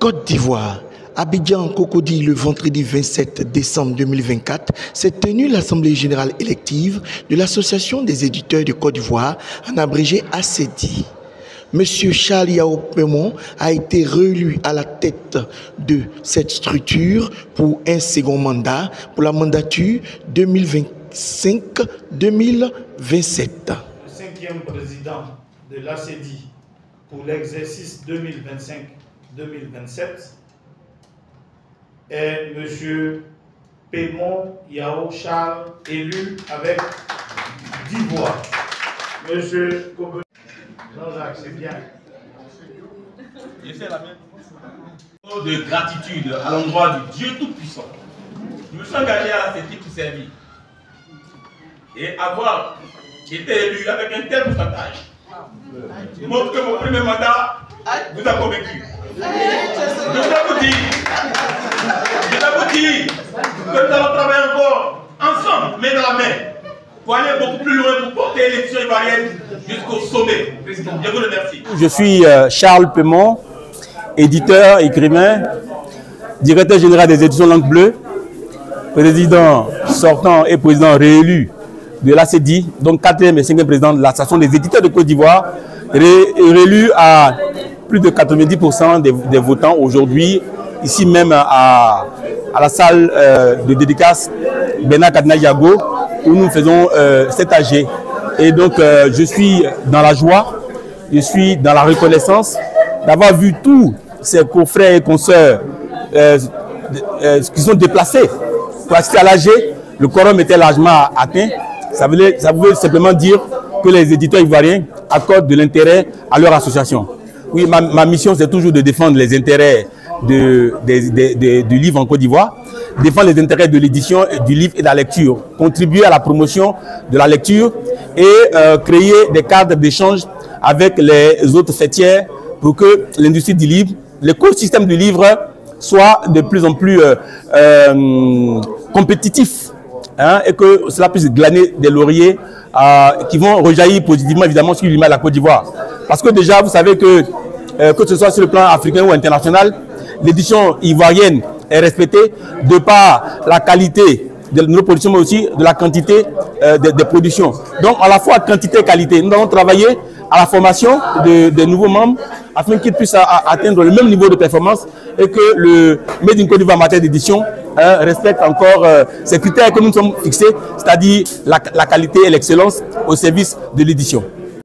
Côte d'Ivoire. Abidjan Cocody, le vendredi 27 décembre 2024, s'est tenue l'Assemblée générale élective de l'Association des éditeurs de Côte d'Ivoire, en abrégé ACEDI. Monsieur Charles Yao Pemon a été réélu à la tête de cette structure pour un second mandat pour la mandature 2025-2027. Le cinquième président de l'ACEDI pour l'exercice 2025-2027 est M. Pemon Yao Charles, élu avec 10 voix. Monsieur Jean-Jacques, c'est bien. De gratitude à l'endroit du Dieu Tout-Puissant. Je me suis engagé à la CEDI pour servir. Et avoir été élu avec un tel pourcentage montre que mon premier mandat vous a convaincu. Je vous dis que nous allons travailler encore ensemble, main dans la main, pour aller beaucoup plus loin, pour porter l'élection ivoirienne jusqu'au sommet. Président, je vous remercie. Je suis Charles Pemon, éditeur, écrivain, directeur général des éditions Langue Bleue, président sortant et président réélu de l'ACEDI, donc 4e et 5e président de l'Association des éditeurs de Côte d'Ivoire, réélu à plus de 90% des votants aujourd'hui, ici même à la salle de dédicace Bernard Kadina Yago, où nous faisons cet AG. Et donc je suis dans la joie, je suis dans la reconnaissance d'avoir vu tous ces confrères et consoeurs qui sont déplacés pour assister à l'AG. Le quorum était largement atteint. Ça voulait simplement dire que les éditeurs ivoiriens accordent de l'intérêt à leur association. Oui, ma mission, c'est toujours de défendre les intérêts du livre en Côte d'Ivoire, défendre les intérêts de l'édition, du livre et de la lecture, contribuer à la promotion de la lecture et créer des cadres d'échange avec les autres fêtières pour que l'industrie du livre, l'écosystème du livre soit de plus en plus compétitif, hein, et que cela puisse glaner des lauriers qui vont rejaillir positivement évidemment sur l'image de la Côte d'Ivoire. Parce que déjà, vous savez que ce soit sur le plan africain ou international, l'édition ivoirienne est respectée de par la qualité de nos productions, mais aussi de la quantité des productions. Donc, à la fois quantité et qualité, nous allons travailler à la formation des nouveaux membres afin qu'ils puissent atteindre le même niveau de performance et que le Made in Côte d'Ivoire en matière d'édition respecte encore ces critères que nous nous sommes fixés, c'est-à-dire la qualité et l'excellence au service de l'édition.